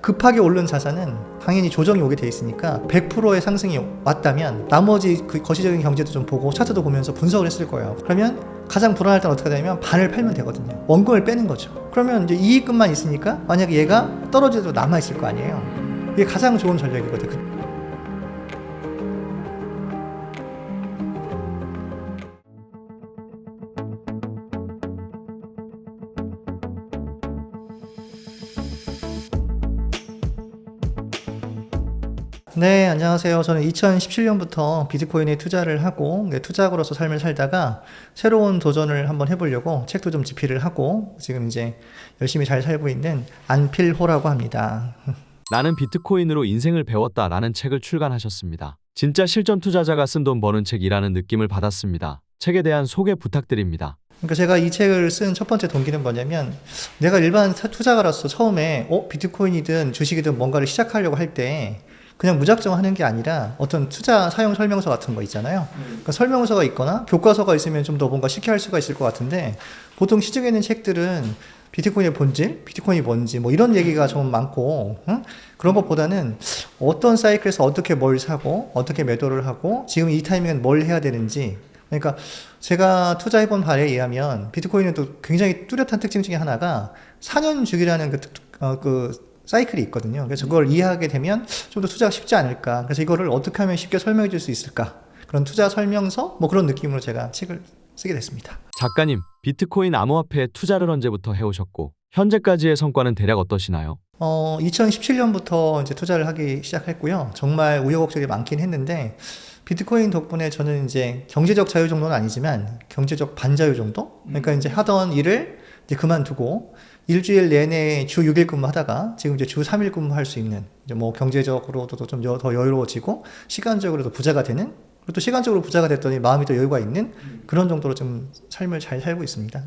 급하게 오른 자산은 당연히 조정이 오게 돼 있으니까 100%의 상승이 왔다면 나머지 그 거시적인 경제도 좀 보고 차트도 보면서 분석을 했을 거예요. 그러면 가장 불안할 때는 어떻게 되냐면 반을 팔면 되거든요. 원금을 빼는 거죠. 그러면 이제 이익금만 있으니까 만약에 얘가 떨어지도 남아 있을 거 아니에요. 이게 가장 좋은 전략이거든요. 네, 안녕하세요. 저는 2017년부터 비트코인에 투자를 하고 투자자로서 삶을 살다가 새로운 도전을 한번 해보려고 책도 좀 집필을 하고 지금 이제 열심히 잘 살고 있는 안필호라고 합니다. 나는 비트코인으로 인생을 배웠다라는 책을 출간하셨습니다. 진짜 실전 투자자가 쓴 돈 버는 책이라는 느낌을 받았습니다. 책에 대한 소개 부탁드립니다. 그러니까 제가 이 책을 쓴 첫 번째 동기는 뭐냐면 내가 일반 투자가로서 처음에 비트코인이든 주식이든 뭔가를 시작하려고 할 때 그냥 무작정 하는 게 아니라 어떤 투자 사용 설명서 같은 거 있잖아요. 그러니까 설명서가 있거나 교과서가 있으면 좀 더 뭔가 쉽게 할 수가 있을 것 같은데 보통 시중에 있는 책들은 비트코인의 본질, 비트코인이 뭔지 뭐 이런 얘기가 좀 많고 그런 것보다는 어떤 사이클에서 어떻게 뭘 사고 어떻게 매도를 하고 지금 이 타이밍은 뭘 해야 되는지, 그러니까 제가 투자해본 바에 의하면 비트코인은 또 굉장히 뚜렷한 특징 중에 하나가 4년 주기라는 그 사이클이 있거든요. 그래서 그걸 이해하게 되면 좀 더 투자가 쉽지 않을까. 그래서 이거를 어떻게 하면 쉽게 설명해 줄 수 있을까. 그런 투자 설명서 뭐 그런 느낌으로 제가 책을 쓰게 됐습니다. 작가님, 비트코인 암호화폐에 투자를 언제부터 해오셨고 현재까지의 성과는 대략 어떠시나요? 2017년부터 이제 투자를 하기 시작했고요. 정말 우여곡절이 많긴 했는데 비트코인 덕분에 저는 이제 경제적 자유 정도는 아니지만 경제적 반자유 정도? 그러니까 이제 하던 일을 이제 그만두고 일주일 내내 주 6일 근무하다가 지금 이제 주 3일 근무할 수 있는, 이제 뭐 경제적으로도 좀 더 여유로워지고 시간적으로도 부자가 되는, 그리고 또 시간적으로 부자가 됐더니 마음이 더 여유가 있는 그런 정도로 좀 삶을 잘 살고 있습니다.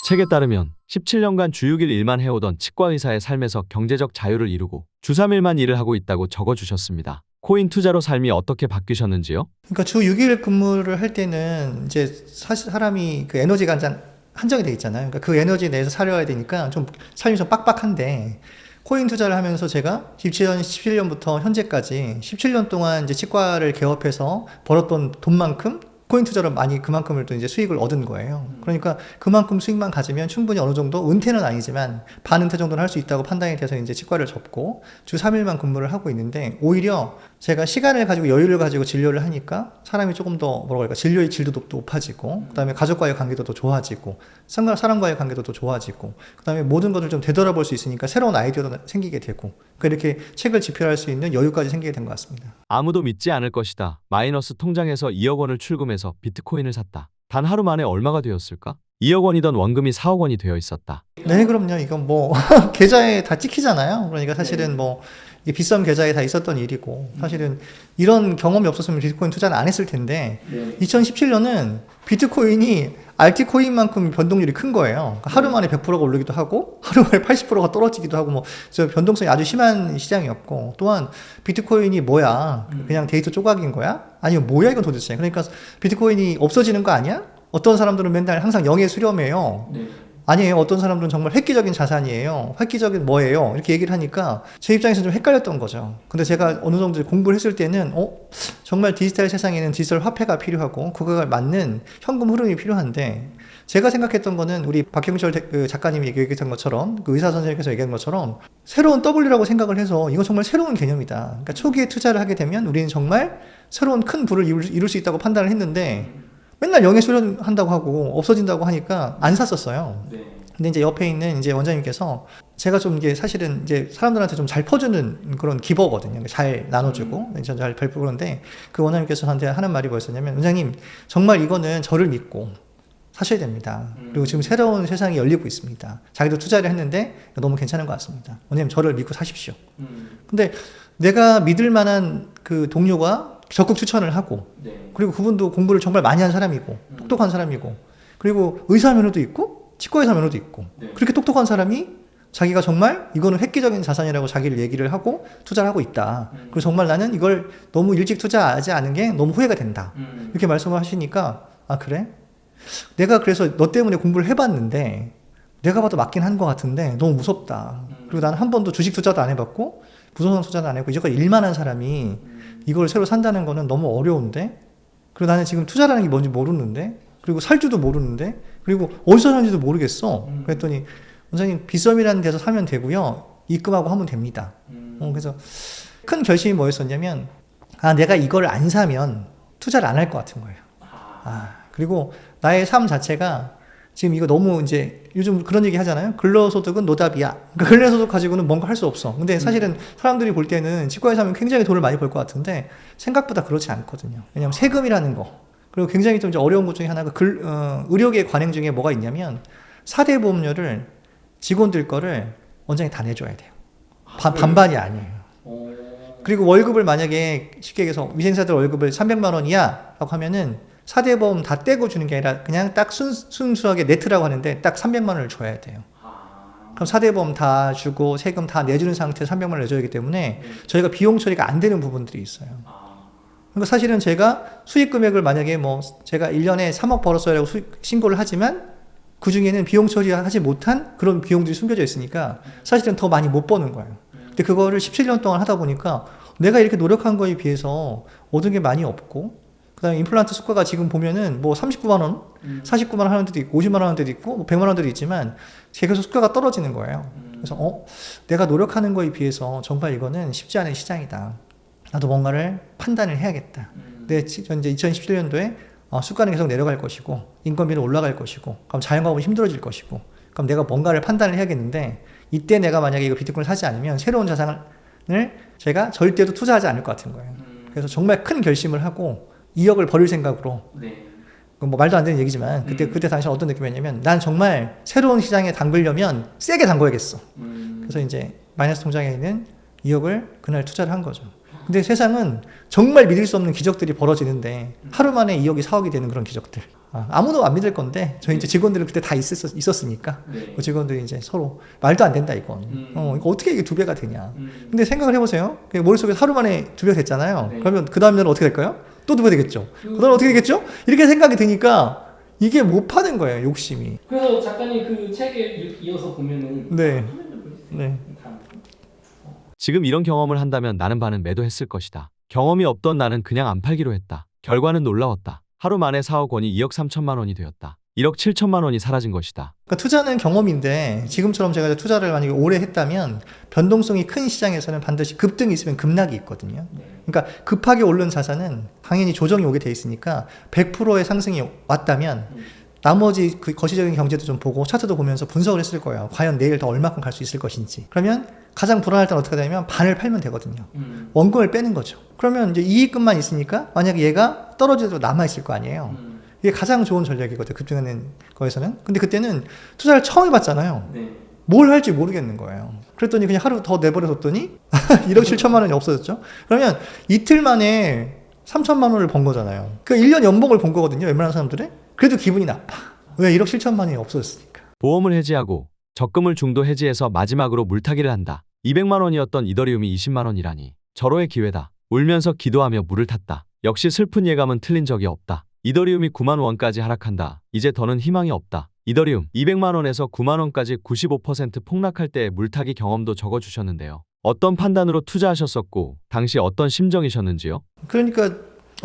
책에 따르면 17년간 주 6일 일만 해오던 치과의사의 삶에서 경제적 자유를 이루고 주 3일만 일을 하고 있다고 적어주셨습니다. 코인 투자로 삶이 어떻게 바뀌셨는지요? 그러니까 주 6일 근무를 할 때는 이제 사실 사람이 그 에너지가 한정이 돼 있잖아요. 그러니까 그 에너지 내에서 살아야 되니까 좀 삶이 좀 빡빡한데 코인 투자를 하면서 제가 2017년부터 현재까지 17년 동안 이제 치과를 개업해서 벌었던 돈만큼 코인 투자로 많이 그만큼을 또 이제 수익을 얻은 거예요. 그러니까 그만큼 수익만 가지면 충분히 어느 정도 은퇴는 아니지만 반은퇴 정도는 할 수 있다고 판단이 돼서 이제 치과를 접고 주 3일만 근무를 하고 있는데, 오히려 제가 시간을 가지고 여유를 가지고 진료를 하니까 사람이 조금 더 뭐라고 할까, 진료의 질도 높아지고 그다음에 가족과의 관계도 더 좋아지고 사람과의 관계도 더 좋아지고 그다음에 모든 것을 좀 되돌아볼 수 있으니까 새로운 아이디어도 생기게 되고 이렇게 책을 집필할 수 있는 여유까지 생기게 된 것 같습니다. 아무도 믿지 않을 것이다. 마이너스 통장에서 2억 원을 출금해서 비트코인을 샀다. 단 하루 만에 얼마가 되었을까? 2억 원이던 원금이 4억 원이 되어 있었다. 네, 그럼요. 이건 뭐 계좌에 다 찍히잖아요. 그러니까 사실은 뭐 이게 비썸 계좌에 다 있었던 일이고, 사실은 이런 경험이 없었으면 비트코인 투자는 안 했을 텐데 2017년은 비트코인이 알트코인만큼 변동률이 큰 거예요. 그러니까 하루 만에 100%가 오르기도 하고 하루 만에 80%가 떨어지기도 하고, 뭐 저 변동성이 아주 심한 시장이었고, 또한 비트코인이 뭐야, 그냥 데이터 조각인 거야? 아니면 뭐야 이건 도대체. 그러니까 비트코인이 없어지는 거 아니야? 어떤 사람들은 맨날 항상 영에 수렴해요. 아니에요. 어떤 사람들은 정말 획기적인 자산이에요. 획기적인 뭐예요? 이렇게 얘기를 하니까 제 입장에서 좀 헷갈렸던 거죠. 근데 제가 어느 정도 공부를 했을 때는 정말 디지털 세상에는 디지털 화폐가 필요하고 그거에 맞는 현금 흐름이 필요한데, 제가 생각했던 거는 우리 박형철 작가님이 얘기했던 것처럼, 그 의사 선생님께서 얘기한 것처럼 새로운 W라고 생각을 해서 이건 정말 새로운 개념이다. 그러니까 초기에 투자를 하게 되면 우리는 정말 새로운 큰 부를 이룰 수 있다고 판단을 했는데 맨날 영에 수련한다고 하고 없어진다고 하니까 안 샀었어요. 근데 이제 옆에 있는 이제 원장님께서, 제가 좀 이게 사실은 이제 사람들한테 좀 잘 퍼주는 그런 기버거든요. 잘 나눠주고 잘 벨프고. 그런데 그 원장님께서 저한테 하는 말이 뭐였었냐면, 원장님 정말 이거는 저를 믿고 사셔야 됩니다. 그리고 지금 새로운 세상이 열리고 있습니다. 자기도 투자를 했는데 너무 괜찮은 것 같습니다. 원장님 저를 믿고 사십시오. 근데 내가 믿을 만한 그 동료가 적극 추천을 하고, 그리고 그분도 공부를 정말 많이 한 사람이고 똑똑한 사람이고, 그리고 의사 면허도 있고 치과의사 면허도 있고, 그렇게 똑똑한 사람이 자기가 정말 이거는 획기적인 자산이라고 자기를 얘기를 하고 투자를 하고 있다. 그리고 정말 나는 이걸 너무 일찍 투자하지 않은 게 너무 후회가 된다. 이렇게 말씀을 하시니까, 아 그래? 내가 그래서 너 때문에 공부를 해봤는데 내가 봐도 맞긴 한 것 같은데 너무 무섭다. 그리고 나는 한 번도 주식 투자도 안 해봤고 부동산 투자도 안 해봤고 이제까지 일만 한 사람이 이걸 새로 산다는 거는 너무 어려운데, 그리고 나는 지금 투자라는 게 뭔지 모르는데, 그리고 살 줄도 모르는데, 그리고 어디서 사는지도 모르겠어. 그랬더니 원장님 빗썸이라는 데서 사면 되고요, 입금하고 하면 됩니다. 그래서 큰 결심이 뭐였었냐면, 내가 이걸 안 사면 투자를 안 할 것 같은 거예요. 그리고 나의 삶 자체가 지금 이거 너무 이제 요즘 그런 얘기 하잖아요. 근로소득은 노답이야. 그러니까 근로소득 가지고는 뭔가 할 수 없어. 근데 사실은 사람들이 볼 때는 치과에서 하면 굉장히 돈을 많이 벌 것 같은데 생각보다 그렇지 않거든요. 왜냐하면 세금이라는 거, 그리고 굉장히 좀 이제 어려운 것 중에 하나가 의료계 관행 중에 뭐가 있냐면 4대 보험료를 직원들 거를 원장이 다 내줘야 돼요. 반반이 아니에요. 그리고 월급을 만약에 쉽게 얘기해서 위생사들 월급을 300만 원이야 라고 하면은 4대 보험 다 떼고 주는 게 아니라 그냥 딱 순수하게 네트라고 하는데 딱 300만 원을 줘야 돼요. 그럼 4대 보험 다 주고 세금 다 내주는 상태에서 300만 원을 내줘야 하기 때문에 저희가 비용 처리가 안 되는 부분들이 있어요. 그러니까 사실은 제가 수익 금액을 만약에 뭐 제가 1년에 3억 벌었어요 라고 신고를 하지만 그 중에는 비용 처리하지 못한 그런 비용들이 숨겨져 있으니까 사실은 더 많이 못 버는 거예요. 근데 그거를 17년 동안 하다 보니까 내가 이렇게 노력한 거에 비해서 얻은 게 많이 없고, 그 다음에 임플란트 수가가 지금 보면은 뭐 39만 원, 49만 원 하는 데도 있고 50만 원 하는 데도 있고 뭐 100만 원 데도 있지만 계속 수가가 떨어지는 거예요. 그래서 내가 노력하는 거에 비해서 정말 이거는 쉽지 않은 시장이다. 나도 뭔가를 판단을 해야겠다. 근데 이제 2017년도에 수가는 계속 내려갈 것이고 인건비는 올라갈 것이고 그럼 자영업은 힘들어질 것이고 그럼 내가 뭔가를 판단을 해야겠는데, 이때 내가 만약에 이거 비트코인을 사지 않으면 새로운 자산을 제가 절대로 투자하지 않을 것 같은 거예요. 그래서 정말 큰 결심을 하고 2억을 버릴 생각으로, 뭐 말도 안 되는 얘기지만 그때 당시 어떤 느낌이었냐면 난 정말 새로운 시장에 담그려면 세게 담궈야겠어. 그래서 이제 마이너스 통장에 있는 2억을 그날 투자를 한 거죠. 근데 세상은 정말 믿을 수 없는 기적들이 벌어지는데 하루 만에 2억이 4억이 되는 그런 기적들. 아무도 안 믿을 건데 저희 이제 직원들은 그때 다 있었으니까 그 직원들이 이제 서로 말도 안 된다 이건. 이거 어떻게 이게 2배가 되냐. 근데 생각을 해보세요. 머릿속에 하루 만에 2배가 됐잖아요. 그러면 그 다음 년은 어떻게 될까요? 또 2배 되겠죠. 그 다음 어떻게 되겠죠? 이렇게 생각이 드니까 이게 못 파는 거예요, 욕심이. 그래서 작가님 그 책에 이어서 보면은 네. 지금 이런 경험을 한다면 나는 반은 매도했을 것이다. 경험이 없던 나는 그냥 안 팔기로 했다. 결과는 놀라웠다. 하루 만에 4억 원이 2억 3천만 원이 되었다. 1억 7천만 원이 사라진 것이다. 그러니까 투자는 경험인데 지금처럼 제가 투자를 만약에 오래 했다면 변동성이 큰 시장에서는 반드시 급등이 있으면 급락이 있거든요. 그러니까 급하게 오른 자산은 당연히 조정이 오게 돼 있으니까 100%의 상승이 왔다면 나머지 그 거시적인 경제도 좀 보고 차트도 보면서 분석을 했을 거예요. 과연 내일 더 얼마큼 갈 수 있을 것인지. 그러면 가장 불안할 때는 어떻게 되냐면 반을 팔면 되거든요. 원금을 빼는 거죠. 그러면 이제 이익금만 있으니까 만약에 얘가 떨어져도 남아있을 거 아니에요. 이게 가장 좋은 전략이거든요, 급등하는 거에서는. 근데 그때는 투자를 처음 해봤잖아요. 뭘 할지 모르겠는 거예요. 그랬더니 그냥 하루 더 내버려뒀더니 1억 7천만 원이 없어졌죠. 그러면 이틀 만에 3천만 원을 번 거잖아요. 그러니까 1년 연봉을 본 거거든요, 웬만한 사람들은. 그래도 기분이 나빠. 왜 1억 7천만 원이 없어졌으니까. 보험을 해지하고 적금을 중도 해지해서 마지막으로 물타기를 한다. 200만 원이었던 이더리움이 20만 원이라니. 절호의 기회다. 울면서 기도하며 물을 탔다. 역시 슬픈 예감은 틀린 적이 없다. 이더리움이 9만 원까지 하락한다. 이제 더는 희망이 없다. 이더리움 200만 원에서 9만 원까지 95% 폭락할 때의 물타기 경험도 적어주셨는데요. 어떤 판단으로 투자하셨었고 당시 어떤 심정이셨는지요? 그러니까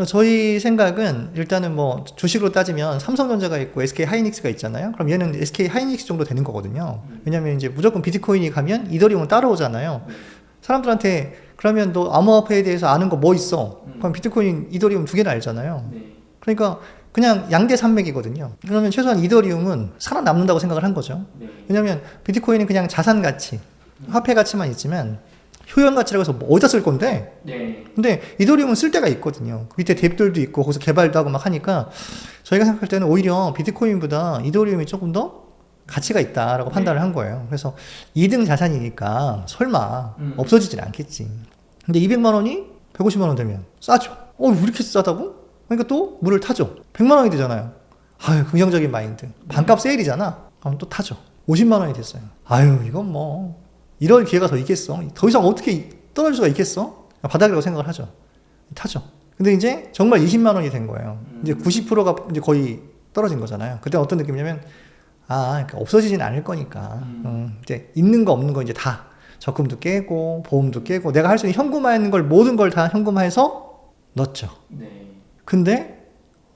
저희 생각은 일단은 뭐 주식으로 따지면 삼성전자가 있고 SK 하이닉스가 있잖아요. 그럼 얘는 SK 하이닉스 정도 되는 거거든요. 왜냐면 이제 무조건 비트코인이 가면 이더리움은 따라오잖아요. 사람들한테 그러면 너 암호화폐에 대해서 아는 거 뭐 있어? 그럼 비트코인, 이더리움 두 개는 알잖아요. 그러니까 그냥 양대 산맥이거든요. 그러면 최소한 이더리움은 살아남는다고 생각을 한 거죠. 왜냐면 비트코인은 그냥 자산 가치, 화폐 가치만 있지만 효용 가치라고 해서 뭐 어디다 쓸 건데? 근데 이더리움은 쓸 데가 있거든요. 그 밑에 뎁들도 있고 거기서 개발도 하고 막 하니까 저희가 생각할 때는 오히려 비트코인보다 이더리움이 조금 더 가치가 있다라고 판단을 한 거예요. 그래서 2등 자산이니까 설마 없어지진 않겠지. 근데 200만 원이 150만 원 되면 싸죠. 왜 이렇게 싸다고? 그러니까 또 물을 타죠. 100만 원이 되잖아요. 아유, 긍정적인 마인드. 반값 세일이잖아. 그럼 또 타죠. 50만 원이 됐어요. 아유, 이건 뭐 이럴 기회가 더 있겠어. 더 이상 어떻게 떨어질 수가 있겠어? 바닥이라고 생각을 하죠. 타죠. 근데 이제 정말 20만 원이 된 거예요. 이제 90%가 이제 거의 떨어진 거잖아요. 그때 어떤 느낌이냐면 그러니까 없어지진 않을 거니까. 이제 있는 거 없는 거 이제 다 적금도 깨고 보험도 깨고 내가 할 수 있는 현금화하는 걸 모든 걸 다 현금화해서 넣었죠. 네. 근데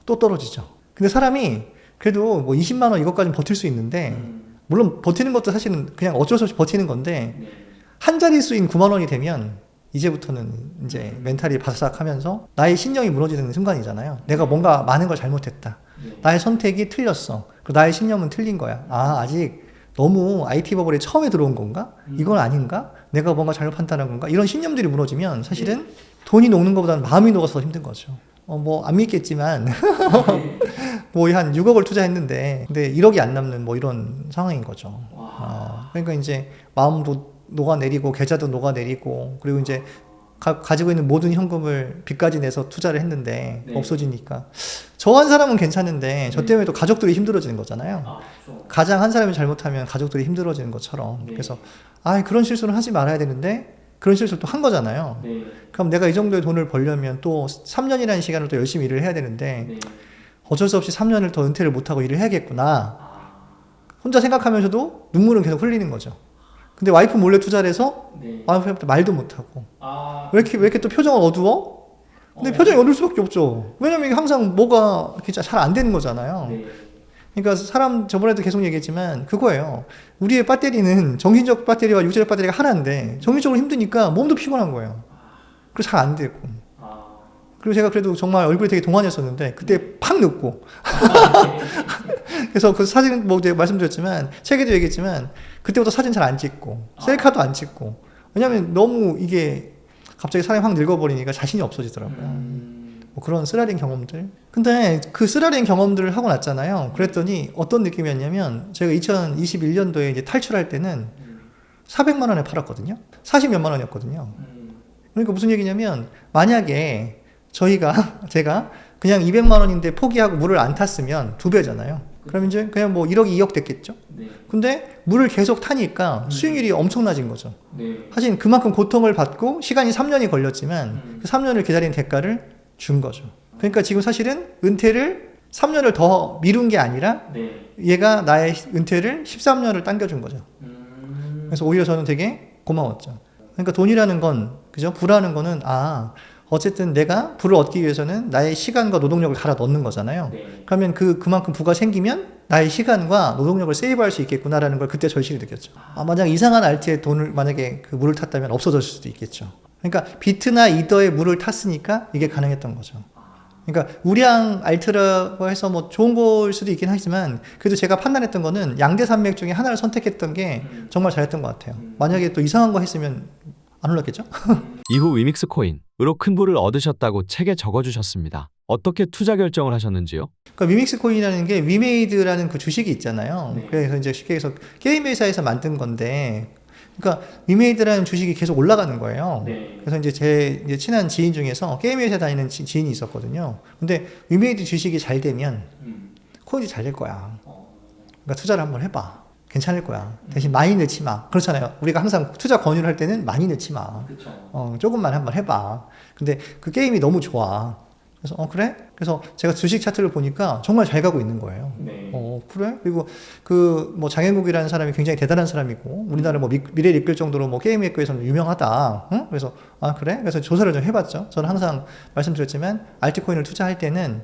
또 떨어지죠. 근데 사람이 그래도 뭐 20만 원 이것까지는 버틸 수 있는데 물론 버티는 것도 사실은 그냥 어쩔 수 없이 버티는 건데 네. 한 자릿수인 9만 원이 되면 이제부터는 이제 멘탈이 바삭하면서 나의 신념이 무너지는 순간이잖아요. 내가 뭔가 많은 걸 잘못했다. 네. 나의 선택이 틀렸어. 그리고 나의 신념은 틀린 거야. 아, 아직 너무 IT 버블에 처음에 들어온 건가? 이건 아닌가? 내가 뭔가 잘못 판단한 건가? 이런 신념들이 무너지면 사실은 돈이 녹는 것보다는 마음이 녹아서 더 힘든 거죠. 뭐 안 믿겠지만 뭐 한 6억을 투자했는데 근데 1억이 안 남는 뭐 이런 상황인 거죠. 그러니까 이제 마음도 녹아내리고 계좌도 녹아내리고 그리고 이제 가지고 있는 모든 현금을 빚까지 내서 투자를 했는데 네. 없어지니까 저 한 사람은 괜찮은데 저 때문에 또 가족들이 힘들어지는 거잖아요. 아, 그렇죠. 가장 한 사람이 잘못하면 가족들이 힘들어지는 것처럼 네. 그래서 그런 실수는 하지 말아야 되는데 그런 실수를 또 한 거잖아요. 네. 그럼 내가 이 정도의 돈을 벌려면 또 3년이라는 시간을 또 열심히 일을 해야 되는데 네. 어쩔 수 없이 3년을 더 은퇴를 못하고 일을 해야겠구나. 아, 혼자 생각하면서도 눈물은 계속 흘리는 거죠. 근데 와이프 몰래 투자를 해서 네. 와이프한테 말도 못하고 아, 왜 이렇게 또 표정은 어두워? 근데 표정이 어두울 수밖에 없죠. 왜냐면 이게 항상 뭐가 잘 안 되는 거잖아요. 네. 그러니까 사람 저번에도 계속 얘기했지만 그거예요. 우리의 배터리는 정신적 배터리와 육체적 배터리가 하나인데 정신적으로 힘드니까 몸도 피곤한 거예요. 그래서 잘 안 되고. 아, 그리고 제가 그래도 정말 얼굴이 되게 동안이었었는데 그때 팍 늙고. 그래서 그 사진 뭐 제가 말씀드렸지만 책에도 얘기했지만 그때부터 사진 잘 안 찍고 셀카도 안 찍고. 왜냐면 너무 이게 갑자기 사람이 확 늙어버리니까 자신이 없어지더라고요. 뭐 그런 쓰라린 경험들. 근데 그 쓰라린 경험들을 하고 났잖아요. 그랬더니 어떤 느낌이었냐면 제가 2021년도에 이제 탈출할 때는 400만 원에 팔았거든요. 40몇만 원이었거든요. 그러니까 무슨 얘기냐면 만약에 제가 그냥 200만 원인데 포기하고 물을 안 탔으면 2배잖아요. 그럼 이제 그냥 뭐 1억, 2억 됐겠죠. 네. 근데 물을 계속 타니까 수익률이 엄청나진 거죠. 네. 사실 그만큼 고통을 받고 시간이 3년이 걸렸지만 그 3년을 기다린 대가를 준 거죠. 그러니까 지금 사실은 은퇴를 3년을 더 미룬 게 아니라 네. 얘가 나의 은퇴를 13년을 당겨준 거죠. 그래서 오히려 저는 되게 고마웠죠. 그러니까 돈이라는 건, 그죠? 부라는 거는, 어쨌든 내가 부를 얻기 위해서는 나의 시간과 노동력을 갈아 넣는 거잖아요. 네. 그러면 그만큼 부가 생기면 나의 시간과 노동력을 세이브할 수 있겠구나라는 걸 그때 절실히 느꼈죠. 만약 이상한 알트에 돈을, 만약에 그 물을 탔다면 없어졌을 수도 있겠죠. 그러니까 비트나 이더에 물을 탔으니까 이게 가능했던 거죠. 그러니까 우량 알트라고 해서 뭐 좋은 걸 수도 있긴 하지만 그래도 제가 판단했던 거는 양대 산맥 중에 하나를 선택했던 게 정말 잘했던 것 같아요. 만약에 또 이상한 거 했으면 안 올랐겠죠? 이후 위믹스 코인으로 큰 부를 얻으셨다고 책에 적어주셨습니다. 어떻게 투자 결정을 하셨는지요? 그러니까 위믹스 코인이라는 게 위메이드라는 그 주식이 있잖아요. 네. 그래서 이제 쉽게 해서 게임 회사에서 만든 건데 그러니까 위메이드라는 주식이 계속 올라가는 거예요. 네. 그래서 이제 제 이제 친한 지인 중에서 게임 회사 다니는 지인이 있었거든요. 근데 위메이드 주식이 잘 되면 코인이 잘 될 거야. 그러니까 투자를 한번 해봐. 괜찮을 거야. 대신 많이 넣지 마. 그렇잖아요. 우리가 항상 투자 권유를 할 때는 많이 넣지 마. 그렇죠. 조금만 한번 해봐. 근데 그 게임이 너무 좋아. 그래서 그래? 그래서 제가 주식 차트를 보니까 정말 잘 가고 있는 거예요. 네. 그래? 그리고 그 뭐 장혜국이라는 사람이 굉장히 대단한 사람이고 우리나라 뭐 미래를 이끌 정도로 뭐 게임 학교에서는 유명하다. 응? 그래서 그래? 그래서 조사를 좀 해봤죠. 저는 항상 말씀드렸지만 알트코인을 투자할 때는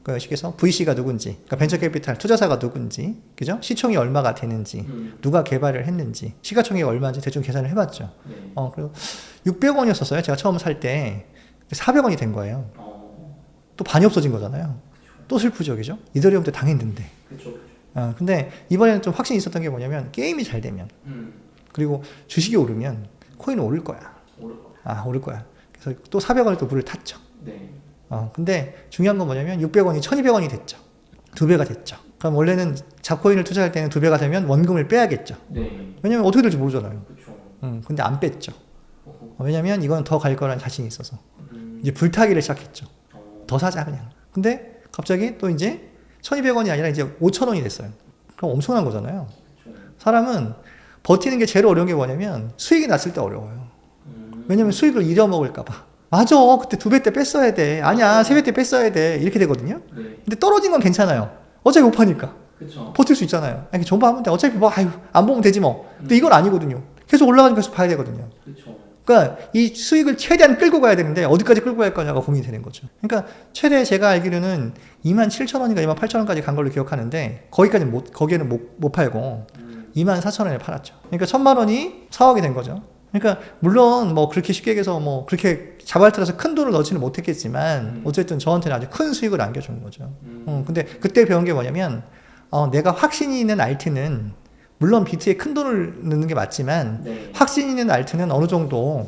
그 쉽게 해서 VC가 누군지, 그러니까 벤처캐피탈 투자사가 누군지, 그죠? 시총이 얼마가 되는지, 누가 개발을 했는지, 시가총액이 얼마인지 대충 계산을 해봤죠. 네. 그리고 600원이었었어요. 제가 처음 살 때 400원이 된 거예요. 또 반이 없어진 거잖아요. 또 슬프죠, 그죠? 이더리움 때 당했는데. 그렇죠. 근데 이번에는 좀 확신이 있었던 게 뭐냐면 게임이 잘 되면 그리고 주식이 오르면 코인은 오를 거야. 오를 거야. 그래서 또 400원에 또 물을 탔죠. 네. 근데 중요한 건 뭐냐면 600원이 1200원이 됐죠. 2배가 됐죠. 그럼 원래는 잡코인을 투자할 때는 2배가 되면 원금을 빼야겠죠. 네. 왜냐면 어떻게 될지 모르잖아요. 그렇죠. 근데 안 뺐죠. 왜냐면 이건 더 갈 거라는 자신이 있어서. 이제 불타기를 시작했죠. 더 사자 그냥. 근데 갑자기 또 이제 1200원이 아니라 이제 5000원이 됐어요. 그럼 엄청난 거잖아요. 사람은 버티는 게 제일 어려운 게 뭐냐면 수익이 났을 때 어려워요. 왜냐면 수익을 잃어먹을까 봐. 맞아. 그때 2배 때 뺐어야 돼. 아니야. 3배 때 뺐어야 돼. 이렇게 되거든요. 네. 근데 떨어진 건 괜찮아요. 어차피 못 파니까. 그렇죠. 버틸 수 있잖아요. 이렇게 존버하면 돼. 어차피 뭐 안 보면 되지 뭐. 근데 이건 아니거든요. 계속 올라가니까 계속 봐야 되거든요. 그렇죠. 그러니까 이 수익을 최대한 끌고 가야 되는데 어디까지 끌고 갈 거냐가 고민이 되는 거죠. 그러니까 최대 제가 알기로는 27,000원인가 28,000원까지 간 걸로 기억하는데 거기에는 못 팔고 24,000원에 팔았죠. 그러니까 1,000만 원이 4억이 된 거죠. 그러니까 물론 뭐 그렇게 쉽게 얘기해서 뭐 그렇게 자발틀어서 큰 돈을 넣지는 못했겠지만 어쨌든 저한테는 아주 큰 수익을 안겨준 거죠. 근데 그때 배운 게 뭐냐면 내가 확신이 있는 알트는 물론 비트에 큰 돈을 넣는 게 맞지만 네. 확신 있는 알트는 어느 정도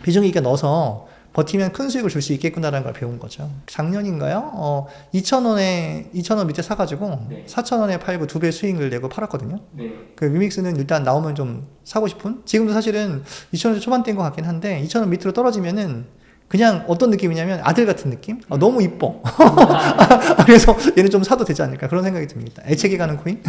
비중이 있게 넣어서 버티면 큰 수익을 줄 수 있겠구나라는 걸 배운 거죠. 작년인가요? 2,000원 밑에 사가지고 네. 4,000원에 팔고 2배 수익을 내고 팔았거든요. 네. 그 위믹스는 일단 나오면 좀 사고 싶은? 지금도 사실은 2,000원 초반대인 것 같긴 한데 2,000원 밑으로 떨어지면은 그냥 어떤 느낌이냐면 아들 같은 느낌? 너무 이뻐. 그래서 얘는 좀 사도 되지 않을까 그런 생각이 듭니다. 애착이 가는 코인?